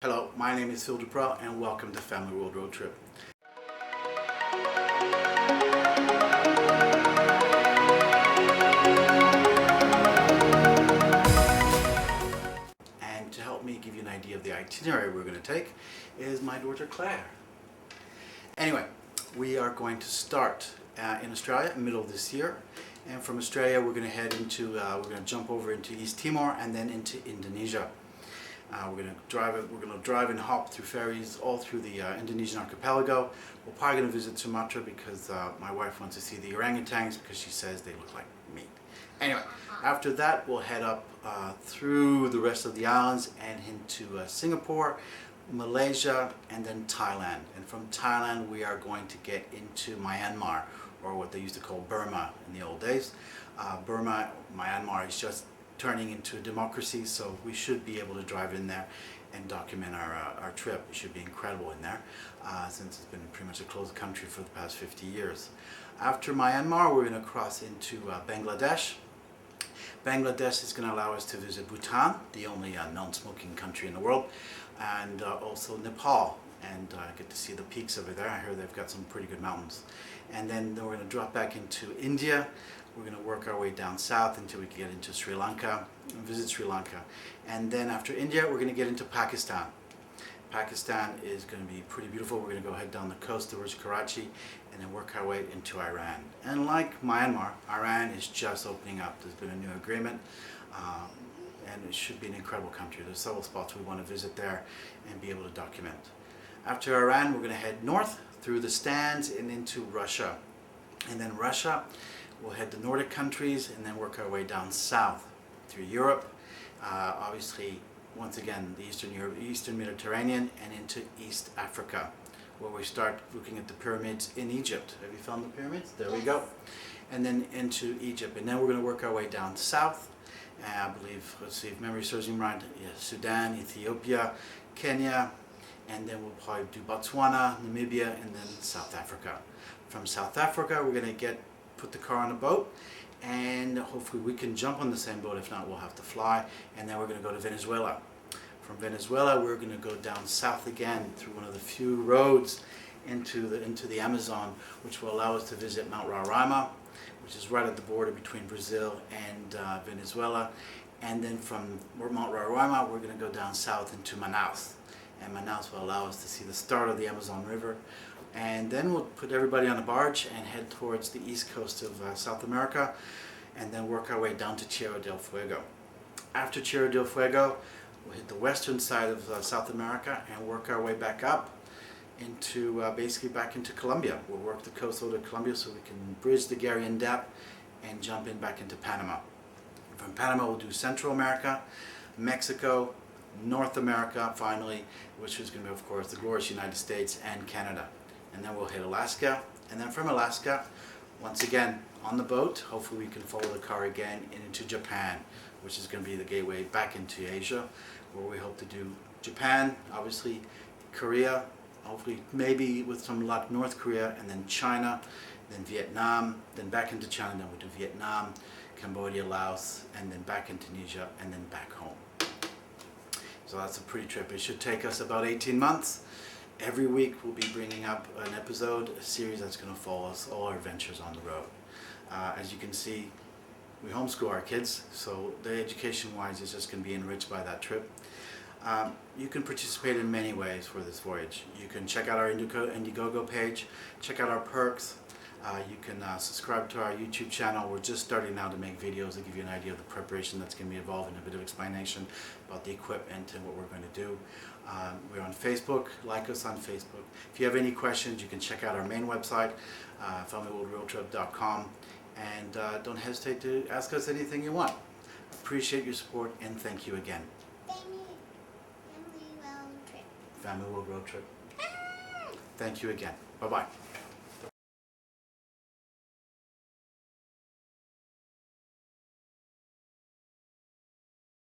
Hello, my name is Phil Duprel and welcome to Family World Road Trip. And to help me give you an idea of the itinerary we're going to take is my daughter Claire. Anyway, we are going to start in Australia in the middle of this year, and from Australia we're going to head into, we're going to jump over into East Timor and then into Indonesia. We're going to drive and hop through ferries all through the Indonesian archipelago. We're probably going to visit Sumatra because my wife wants to see the orangutans because she says they look like meat. Anyway, after that we'll head up through the rest of the islands and into Singapore, Malaysia, and then Thailand. And from Thailand we are going to get into Myanmar, or what they used to call Burma in the old days. Myanmar is just turning into a democracy, so we should be able to drive in there and document our trip. It should be incredible in there since it's been pretty much a closed country for the past 50 years. After Myanmar we're going to cross into Bangladesh. Bangladesh is going to allow us to visit Bhutan, the only non-smoking country in the world, and also Nepal, and get to see the peaks over there. I hear they've got some pretty good mountains. And then we're going to drop back into India. We're going to work our way down south until we can get into Sri Lanka and visit Sri Lanka. And then after India, we're going to get into Pakistan. Pakistan is going to be pretty beautiful. We're going to go head down the coast towards Karachi and then work our way into Iran. And like Myanmar, Iran is just opening up. There's been a new agreement and it should be an incredible country. There's several spots we want to visit there and be able to document. After Iran, we're going to head north through the stands and into Russia. And then Russia, we'll head to Nordic countries and then work our way down south through Europe. Obviously, once again, the Eastern Mediterranean and into East Africa, where we start looking at the pyramids in Egypt. Have you found the pyramids? There we go. And then into Egypt. And then we're going to work our way down south. I believe, let's see if memory serves me right, Sudan, Ethiopia, Kenya, and then we'll probably do Botswana, Namibia, and then South Africa. From South Africa, we're going to put the car on a boat, and hopefully we can jump on the same boat. If not, we'll have to fly, and then we're going to go to Venezuela. From Venezuela, we're going to go down south again through one of the few roads into the Amazon, which will allow us to visit Mount Roraima, which is right at the border between Brazil and Venezuela. And then from Mount Roraima, we're going to go down south into Manaus. And Manaus will allow us to see the start of the Amazon River. And then we'll put everybody on a barge and head towards the east coast of South America, and then work our way down to Tierra del Fuego. After Tierra del Fuego, we'll hit the western side of South America and work our way back up into basically back into Colombia. We'll work the coast over to Colombia so we can bridge the Darien Gap and jump in back into Panama. From Panama, we'll do Central America, Mexico, North America finally, which is going to be, of course, the glorious United States and Canada. And then we'll hit Alaska, and then from Alaska, once again on the boat, hopefully we can follow the car again into Japan, which is going to be the gateway back into Asia, where we hope to do Japan, obviously Korea, hopefully maybe with some luck North Korea, and then China, then Vietnam, then back into China, then we'll do Vietnam, Cambodia, Laos, and then back into Indonesia, and then back home. So that's a pretty trip. It should take us about 18 months. Every week we'll be bringing up an episode, a series that's going to follow us, all our adventures on the road. As you can see, we homeschool our kids, so the education-wise is just going to be enriched by that trip. You can participate in many ways for this voyage. You can check out our Indiegogo page, check out our perks. You can subscribe to our YouTube channel. We're just starting now to make videos to give you an idea of the preparation that's going to be involved and a bit of explanation about the equipment and what we're going to do. We're on Facebook. Like us on Facebook. If you have any questions, you can check out our main website, familyworldroadtrip.com, and don't hesitate to ask us anything you want. Appreciate your support and thank you again. Family World Trip. Family World Road Trip. Thank you again. Bye-bye.